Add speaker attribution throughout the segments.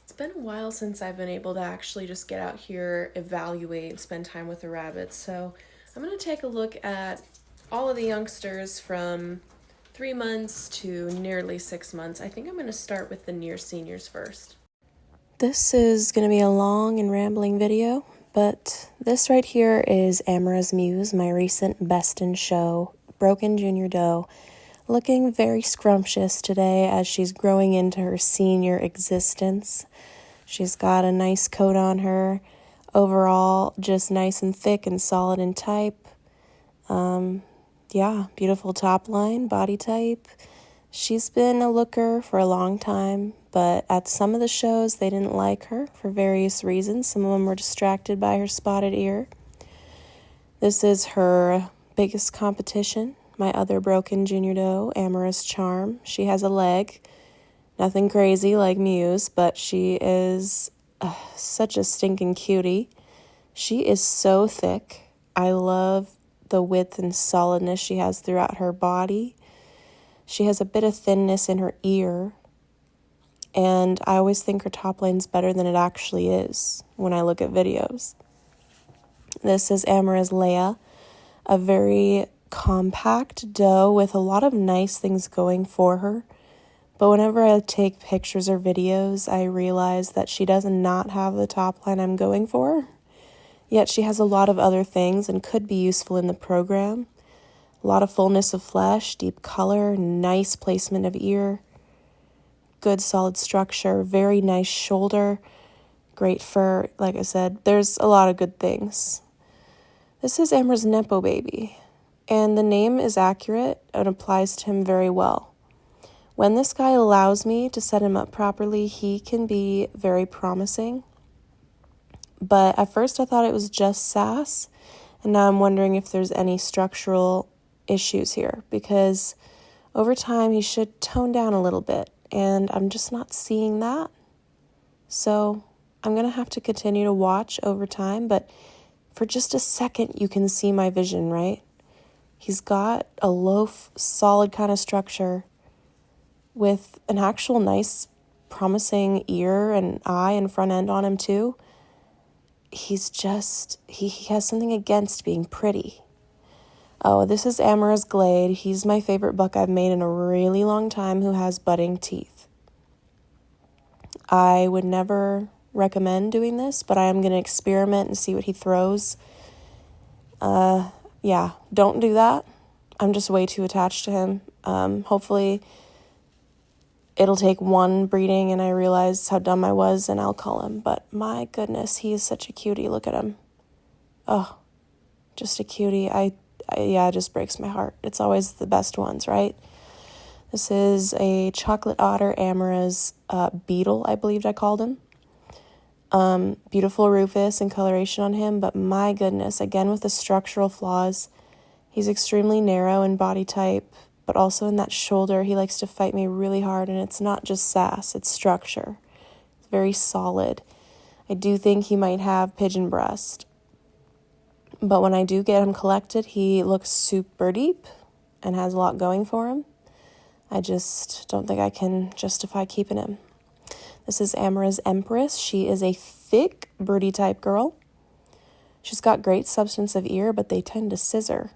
Speaker 1: It's been a while since I've been able to actually just get out here, evaluate, spend time with the rabbits. So I'm going to take a look at all of the youngsters from 3 months to nearly 6 months. I think I'm going to start with the near seniors first. This is going to be a long and rambling video, but this right here is Amara's Muse, my recent best in show, broken junior doe, looking very scrumptious today as she's growing into her senior existence. She's got a nice coat on her. Overall, just nice and thick and solid in type. Yeah, beautiful top line, body type. She's been a looker for a long time, but at some of the shows, they didn't like her for various reasons. Some of them were distracted by her spotted ear. This is her biggest competition, my other broken junior doe, Amara's Charm. She has a leg. Nothing crazy like Muse, but she is such a stinking cutie. She is so thick. I love the width and solidness she has throughout her body. She has a bit of thinness in her ear, and I always think her top line's better than it actually is when I look at videos. This is Amara's Leia, a very compact doe with a lot of nice things going for her. But whenever I take pictures or videos, I realize that she does not have the top line I'm going for. Yet she has a lot of other things and could be useful in the program. A lot of fullness of flesh, deep color, nice placement of ear, good solid structure, very nice shoulder, great fur. Like I said, there's a lot of good things. This is Amara's Nepo baby, and the name is accurate and applies to him very well. When this guy allows me to set him up properly, he can be very promising. But at first I thought it was just sass, and now I'm wondering if there's any structural issues here, because over time he should tone down a little bit, and I'm just not seeing that. So I'm going to have to continue to watch over time, but for just a second you can see my vision, right? He's got a loaf, solid kind of structure, with an actual nice, promising ear and eye and front end on him too. He's just, he has something against being pretty. Oh, this is Amara's Glade. He's my favorite buck I've made in a really long time who has budding teeth. I would never recommend doing this, but I am going to experiment and see what he throws. Yeah, don't do that. I'm just way too attached to him. Hopefully it'll take one breeding and I realize how dumb I was and I'll call him. But my goodness, he is such a cutie. Look at him. Oh, just a cutie. Yeah, it just breaks my heart. It's always the best ones, right? This is a chocolate otter, Amara's beetle, I believed I called him. Beautiful rufous and coloration on him, but my goodness, again with the structural flaws. He's extremely narrow in body type, but also in that shoulder, he likes to fight me really hard, and it's not just sass, it's structure. It's very solid. I do think he might have pigeon breast, but when I do get him collected, he looks super deep and has a lot going for him. I just don't think I can justify keeping him. This is Amara's Empress. She is a thick birdie type girl. She's got great substance of ear, but they tend to scissor.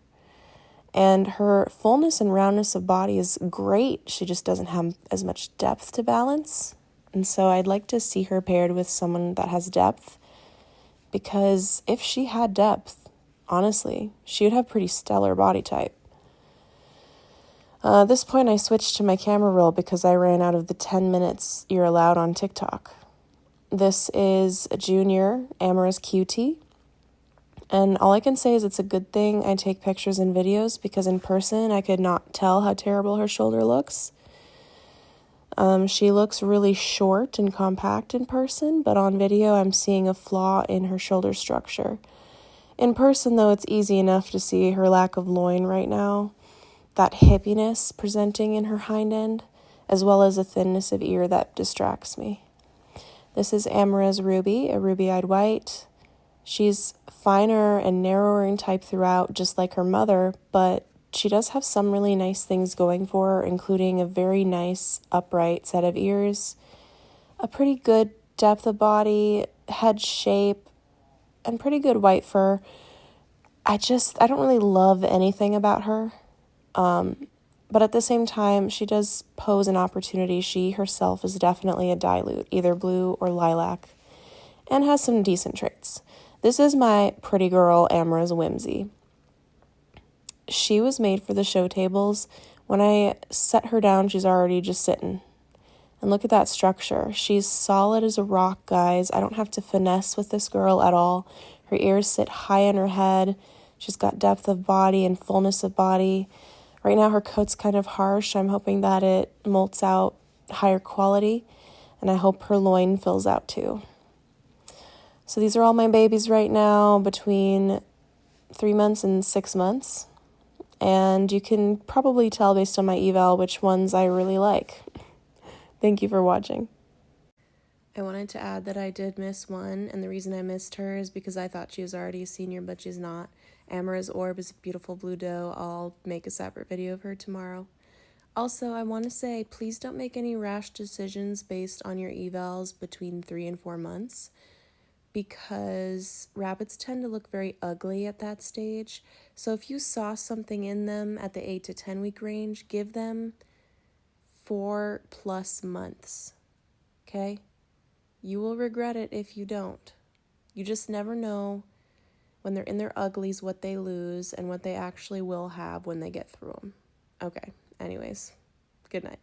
Speaker 1: And her fullness and roundness of body is great. She just doesn't have as much depth to balance. And so I'd like to see her paired with someone that has depth, because if she had depth, honestly, she would have pretty stellar body type. At this point, I switched to my camera roll because I ran out of the 10 minutes you're allowed on TikTok. This is a junior Amara's QT. And all I can say is it's a good thing I take pictures and videos, because in person I could not tell how terrible her shoulder looks. She looks really short and compact in person, but on video I'm seeing a flaw in her shoulder structure. In person, though, it's easy enough to see her lack of loin right now, that hippiness presenting in her hind end, as well as a thinness of ear that distracts me. This is Amara's Ruby, a ruby-eyed white. She's finer and narrower in type throughout, just like her mother, but she does have some really nice things going for her, including a very nice upright set of ears, a pretty good depth of body, head shape, and pretty good white fur. I don't really love anything about her. But at the same time, she does pose an opportunity. She herself is definitely a dilute, either blue or lilac, and has some decent traits. This is my pretty girl, Amara's Whimsy. She was made for the show tables. When I set her down, she's already just sitting. And look at that structure. She's solid as a rock, guys. I don't have to finesse with this girl at all. Her ears sit high on her head. She's got depth of body and fullness of body. Right now her coat's kind of harsh. I'm hoping that it molts out higher quality, and I hope her loin fills out too. So these are all my babies right now, between 3 months and 6 months. And you can probably tell based on my eval which ones I really like. Thank you for watching. I wanted to add that I did miss one, and the reason I missed her is because I thought she was already a senior, but she's not. Amara's Orb is a beautiful blue doe. I'll make a separate video of her tomorrow. Also, I want to say, please don't make any rash decisions based on your evals between 3 and 4 months, because rabbits tend to look very ugly at that stage. So if you saw something in them at the 8 to 10 week range, give them 4+ months, okay? You will regret it if you don't. You just never know when they're in their uglies what they lose and what they actually will have when they get through them. Okay, anyways, good night.